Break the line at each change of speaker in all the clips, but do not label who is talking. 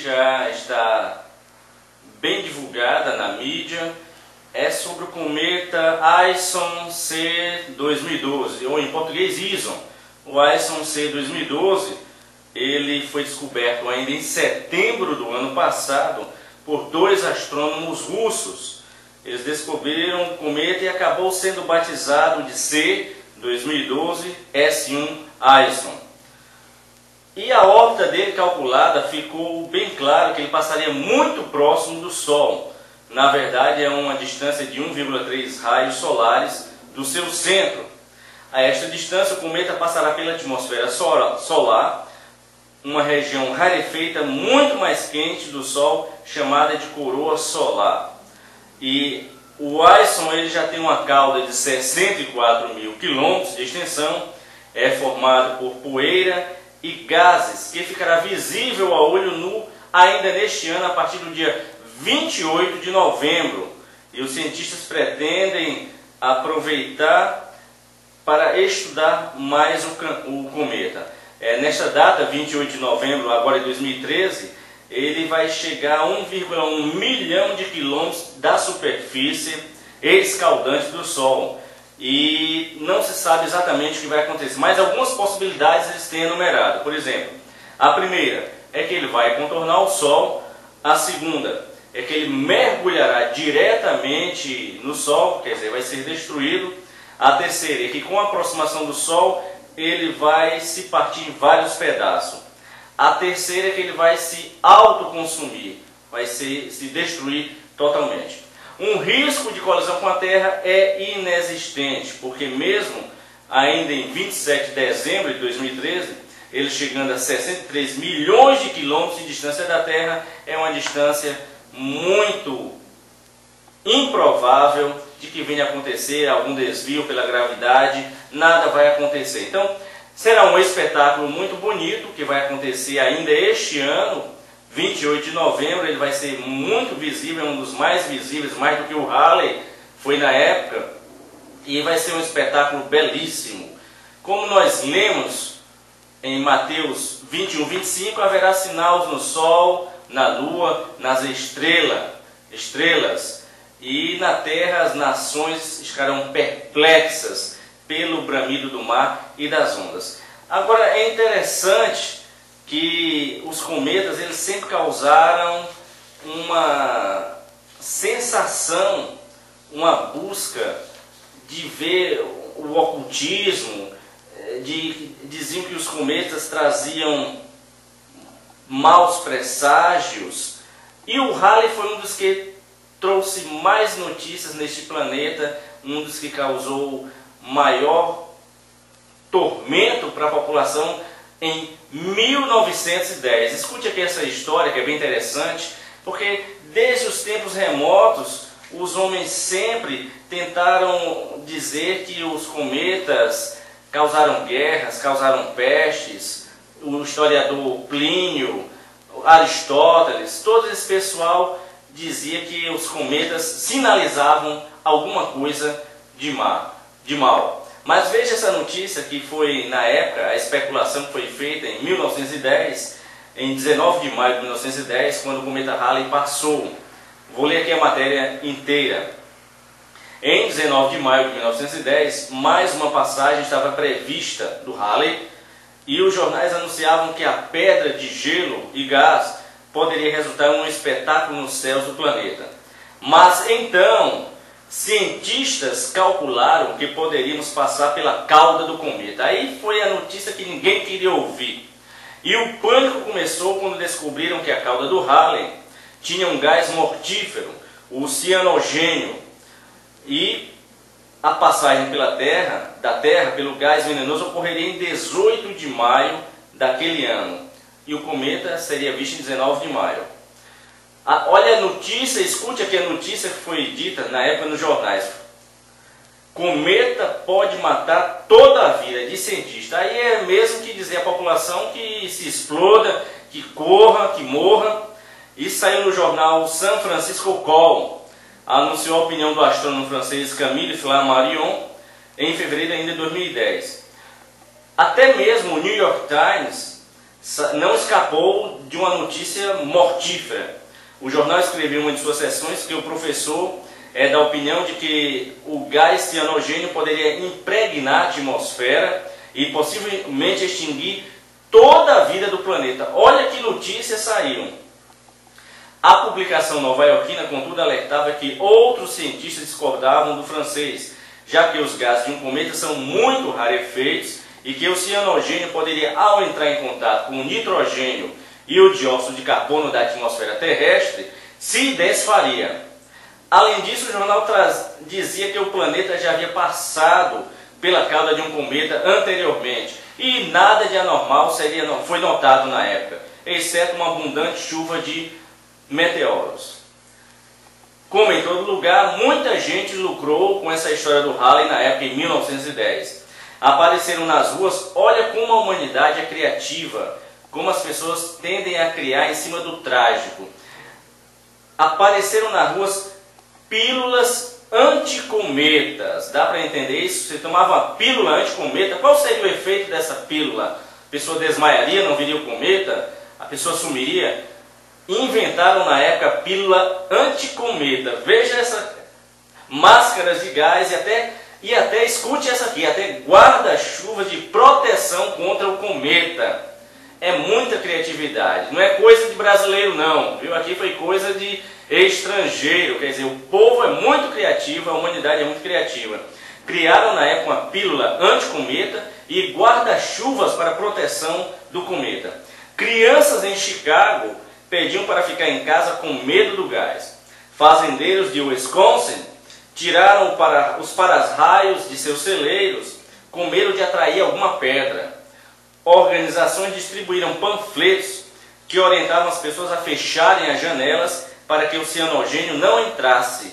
já está bem divulgada na mídia, é sobre o cometa ISON C 2012, ou em português ISON. O ISON C 2012, ele foi descoberto ainda em setembro do ano passado por dois astrônomos russos. Eles descobriram o cometa e acabou sendo batizado de C 2012 S1 ISON. E a órbita dele calculada ficou bem claro que ele passaria muito próximo do Sol. Na verdade, é uma distância de 1,3 raios solares do seu centro. A esta distância, o cometa passará pela atmosfera solar, uma região rarefeita muito mais quente do Sol, chamada de coroa solar. E o ISON ele já tem uma cauda de 64 mil quilômetros de extensão, é formado por poeira e gases, que ficará visível a olho nu ainda neste ano, a partir do dia 28 de novembro. E os cientistas pretendem aproveitar para estudar mais o cometa. Nesta data, 28 de novembro, agora de 2013, ele vai chegar a 1,1 milhão de quilômetros da superfície escaldante do Sol. E não se sabe exatamente o que vai acontecer, mas algumas possibilidades eles têm enumerado. Por exemplo, a primeira é que ele vai contornar o Sol, a segunda é que ele mergulhará diretamente no Sol, quer dizer, vai ser destruído. A terceira é que com a aproximação do Sol ele vai se partir em vários pedaços. A terceira é que ele vai se autoconsumir, vai se destruir totalmente. Um risco de colisão com a Terra é inexistente, porque mesmo ainda em 27 de dezembro de 2013, ele chegando a 63 milhões de quilômetros de distância da Terra, é uma distância muito improvável de que venha a acontecer algum desvio pela gravidade, nada vai acontecer. Então, será um espetáculo muito bonito que vai acontecer ainda este ano, 28 de novembro, ele vai ser muito visível, um dos mais visíveis, mais do que o Halley foi na época, e vai ser um espetáculo belíssimo. Como nós lemos em Mateus 21, 25, haverá sinais no Sol, na Lua, nas estrelas, e na terra as nações ficarão perplexas pelo bramido do mar e das ondas. Agora é interessante que os cometas eles sempre causaram uma sensação, uma busca de ver o ocultismo, diziam que os cometas traziam maus presságios, e o Halley foi um dos que trouxe mais notícias neste planeta, um dos que causou maior tormento para a população em 1910. Escute aqui essa história que é bem interessante, porque desde os tempos remotos os homens sempre tentaram dizer que os cometas causaram guerras, causaram pestes. O historiador Plínio, Aristóteles, todo esse pessoal dizia que os cometas sinalizavam alguma coisa de mal. Mas veja essa notícia que foi na época, a especulação que foi feita em 1910, em 19 de maio de 1910, quando o cometa Halley passou. Vou ler aqui a matéria inteira. Em 19 de maio de 1910, mais uma passagem estava prevista do Halley, e os jornais anunciavam que a pedra de gelo e gás poderia resultar em um espetáculo nos céus do planeta. Mas então, cientistas calcularam que poderíamos passar pela cauda do cometa. Aí foi a notícia que ninguém queria ouvir. E o pânico começou quando descobriram que a cauda do Halley tinha um gás mortífero, o cianogênio. E a passagem da Terra pelo gás venenoso ocorreria em 18 de maio daquele ano. E o cometa seria visto em 19 de maio. Olha a notícia, escute aqui a notícia que foi dita na época nos jornais. Cometa pode matar toda a vida de cientista. Aí é mesmo que dizer à população que se exploda, que corra, que morra. Isso saiu no jornal San Francisco Call. Anunciou a opinião do astrônomo francês Camille Flammarion em fevereiro ainda de 2010. Até mesmo o New York Times não escapou de uma notícia mortífera. O jornal escreveu em uma de suas seções que o professor é da opinião de que o gás cianogênio poderia impregnar a atmosfera e possivelmente extinguir toda a vida do planeta. Olha que notícias saíram. A publicação nova-iorquina, contudo, alertava que outros cientistas discordavam do francês, já que os gases de um cometa são muito rarefeitos e que o cianogênio poderia, ao entrar em contato com o nitrogênio e o dióxido de carbono da atmosfera terrestre, se desfaria. Além disso, o jornal dizia que o planeta já havia passado pela cauda de um cometa anteriormente e nada de anormal foi notado na época, exceto uma abundante chuva de meteoros. Como em todo lugar, muita gente lucrou com essa história do Halley na época, em 1910. Apareceram nas ruas, olha como a humanidade é criativa, como as pessoas tendem a criar em cima do trágico. Apareceram nas ruas pílulas anticometas. Dá para entender isso? Você tomava uma pílula anticometa, qual seria o efeito dessa pílula? A pessoa desmaiaria, não viria o cometa? A pessoa sumiria? Inventaram na época a pílula anticometa. Veja essa máscaras de gás e até escute essa aqui, até guarda-chuva de proteção contra o cometa. É muita criatividade, não é coisa de brasileiro não, viu? Aqui foi coisa de estrangeiro, quer dizer, o povo é muito criativo, a humanidade é muito criativa. Criaram na época uma pílula anticometa e guarda-chuvas para proteção do cometa. Crianças em Chicago pediam para ficar em casa com medo do gás. Fazendeiros de Wisconsin tiraram os para-raios de seus celeiros com medo de atrair alguma pedra. Organizações distribuíram panfletos que orientavam as pessoas a fecharem as janelas para que o cianogênio não entrasse.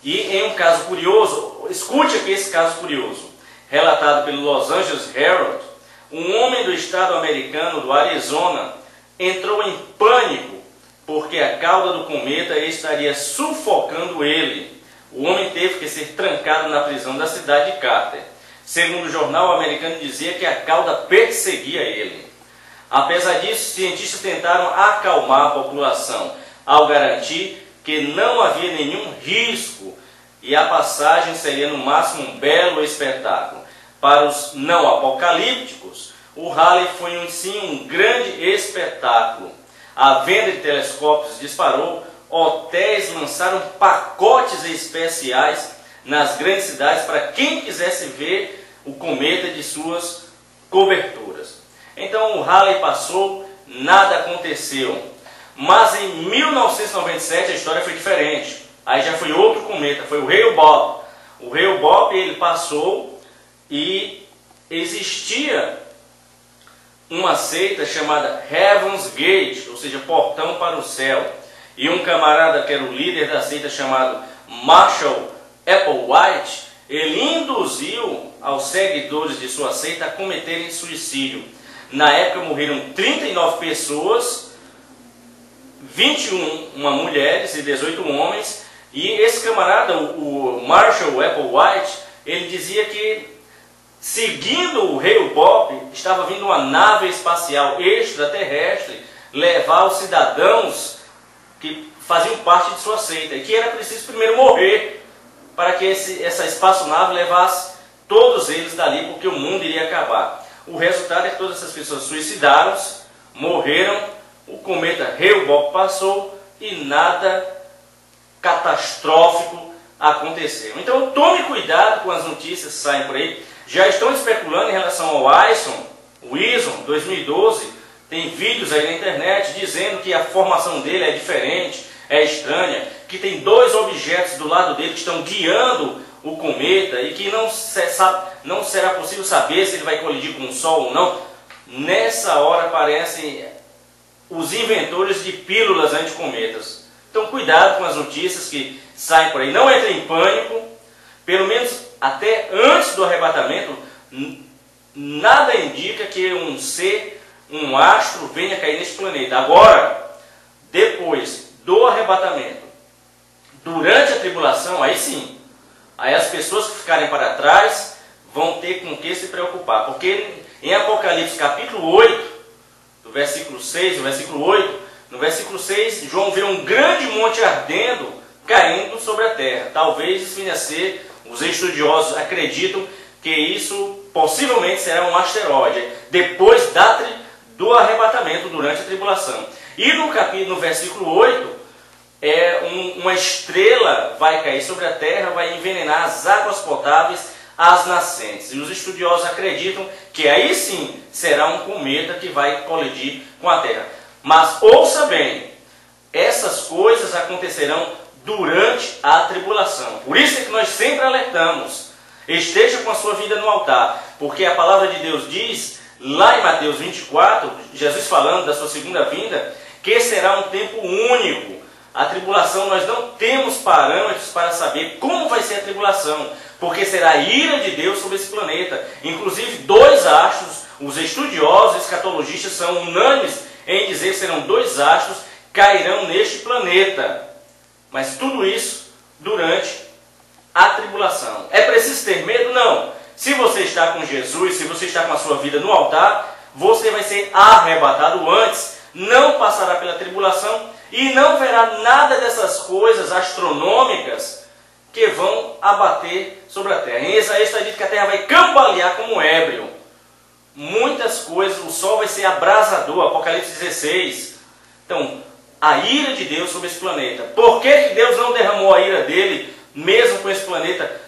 E em um caso curioso, escute aqui esse caso curioso, relatado pelo Los Angeles Herald, um homem do estado americano do Arizona entrou em pânico porque a cauda do cometa estaria sufocando ele. O homem teve que ser trancado na prisão da cidade de Carter. Segundo o jornal, o americano dizia que a cauda perseguia ele. Apesar disso, cientistas tentaram acalmar a população ao garantir que não havia nenhum risco e a passagem seria no máximo um belo espetáculo. Para os não apocalípticos, o Halley foi sim um grande espetáculo. A venda de telescópios disparou, hotéis lançaram pacotes especiais nas grandes cidades para quem quisesse ver o cometa de suas coberturas. Então o Halley passou, nada aconteceu. Mas em 1997 a história foi diferente. Aí já foi outro cometa, foi o Hale-Bopp. O Hale-Bopp ele passou e existia uma seita chamada Heaven's Gate, ou seja, portão para o céu. E um camarada que era o líder da seita chamado Marshall Applewhite, ele induziu aos seguidores de sua seita a cometerem suicídio. Na época morreram 39 pessoas, 21 mulheres e 18 homens. E esse camarada, o Marshall Applewhite, ele dizia que, seguindo o Hale-Bopp, estava vindo uma nave espacial extraterrestre levar os cidadãos que faziam parte de sua seita, e que era preciso primeiro morrer para que essa espaçonave levasse todos eles dali, porque o mundo iria acabar. O resultado é que todas essas pessoas suicidaram-se, morreram, o cometa Hale-Bopp passou e nada catastrófico aconteceu. Então tome cuidado com as notícias que saem por aí. Já estão especulando em relação ao Ison 2012, tem vídeos aí na internet dizendo que a formação dele é diferente, é estranha, que tem dois objetos do lado dele que estão guiando o cometa e que não será possível saber se ele vai colidir com o Sol ou não. Nessa hora aparecem os inventores de pílulas anticometas. Então cuidado com as notícias que saem por aí. Não entre em pânico, pelo menos até antes do arrebatamento, nada indica que um astro venha cair neste planeta. Agora, depois do arrebatamento, durante a tribulação, aí sim, aí as pessoas que ficarem para trás vão ter com que se preocupar, porque em Apocalipse capítulo 8, do versículo 6, do versículo 8, no versículo 6, João vê um grande monte ardendo, caindo sobre a terra. Talvez isso venha a ser, os estudiosos acreditam que isso possivelmente será um asteroide, depois do arrebatamento, durante a tribulação. E no versículo 8, uma estrela vai cair sobre a terra, vai envenenar as águas potáveis, as nascentes. E os estudiosos acreditam que aí sim será um cometa que vai colidir com a terra. Mas ouça bem, essas coisas acontecerão durante a tribulação. Por isso é que nós sempre alertamos: esteja com a sua vida no altar, porque a palavra de Deus diz, lá em Mateus 24, Jesus falando da sua segunda vinda, que será um tempo único. A tribulação, nós não temos parâmetros para saber como vai ser a tribulação, porque será a ira de Deus sobre esse planeta. Inclusive, 2 astros, os estudiosos, escatologistas, são unânimes em dizer que serão 2 astros cairão neste planeta. Mas tudo isso durante a tribulação. É preciso ter medo? Não. Se você está com Jesus, se você está com a sua vida no altar, você vai ser arrebatado antes, não passará pela tribulação e não verá nada dessas coisas astronômicas que vão abater sobre a terra. Em Isaías está dito que a terra vai cambalear como um ébrio. Muitas coisas, o sol vai ser abrasador, Apocalipse 16. Então, a ira de Deus sobre esse planeta. Por que Deus não derramou a ira dele, mesmo com esse planeta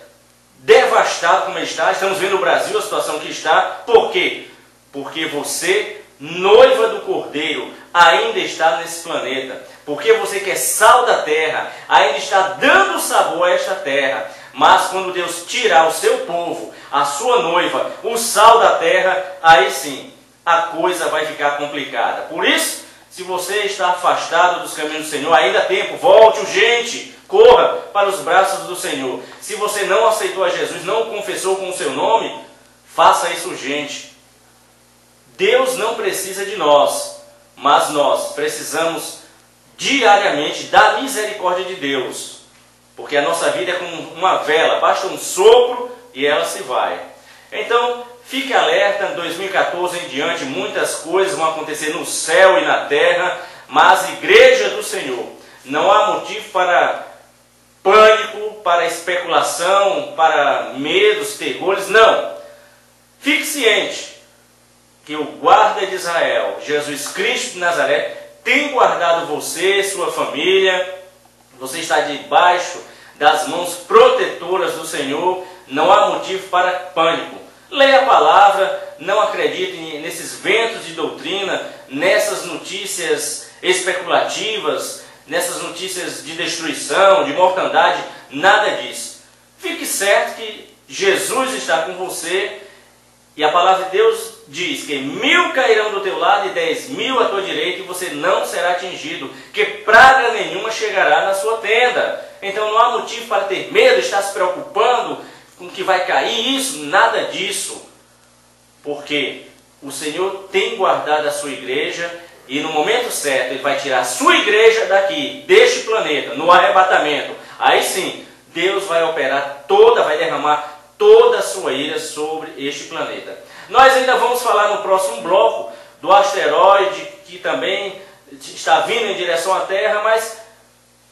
devastado como ele está? Estamos vendo o Brasil, a situação que está. Por quê? Porque você, noiva do Cordeiro, ainda está nesse planeta. Porque você que é sal da terra, ainda está dando sabor a esta terra. Mas quando Deus tirar o seu povo, a sua noiva, o sal da terra, aí sim, a coisa vai ficar complicada. Por isso, se você está afastado dos caminhos do Senhor, ainda há tempo, volte urgente, corra para os braços do Senhor. Se você não aceitou a Jesus, não o confessou com o seu nome, faça isso urgente. Deus não precisa de nós, mas nós precisamos diariamente da misericórdia de Deus. Porque a nossa vida é como uma vela, basta um sopro e ela se vai. Então, fique alerta, em 2014 em diante, muitas coisas vão acontecer no céu e na terra, mas igreja do Senhor, não há motivo para pânico, para especulação, para medos, terrores, não. Fique ciente que o guarda de Israel, Jesus Cristo de Nazaré, tem guardado você, sua família. Você está debaixo das mãos protetoras do Senhor. Não há motivo para pânico. Leia a palavra, não acredite nesses ventos de doutrina, nessas notícias especulativas, nessas notícias de destruição, de mortandade, nada disso. Fique certo que Jesus está com você. E a palavra de Deus diz que 1000 cairão do teu lado e 10.000 à tua direita, e você não será atingido, que praga nenhuma chegará na sua tenda. Então não há motivo para ter medo, estar se preocupando com que vai cair isso, nada disso. Porque o Senhor tem guardado a sua igreja, e no momento certo Ele vai tirar a sua igreja daqui, deste planeta, no arrebatamento. Aí sim, Deus vai operar vai derramar toda a sua ira sobre este planeta. Nós ainda vamos falar no próximo bloco do asteroide que também está vindo em direção à Terra, mas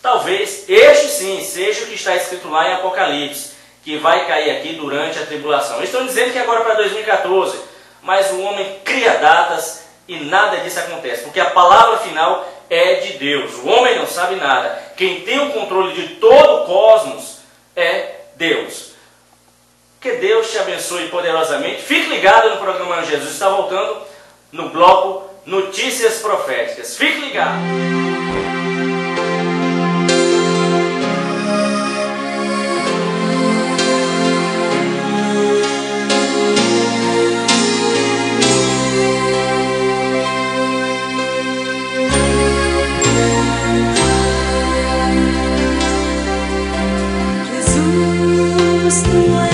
talvez este sim seja o que está escrito lá em Apocalipse, que vai cair aqui durante a tribulação. Estão dizendo que agora para 2014, mas o homem cria datas e nada disso acontece, porque a palavra final é de Deus. O homem não sabe nada. Quem tem o controle de todo o cosmos é Deus. Que Deus te abençoe poderosamente. Fique ligado no programa Jesus está voltando no bloco Notícias Proféticas. Fique ligado.
Jesus, tu és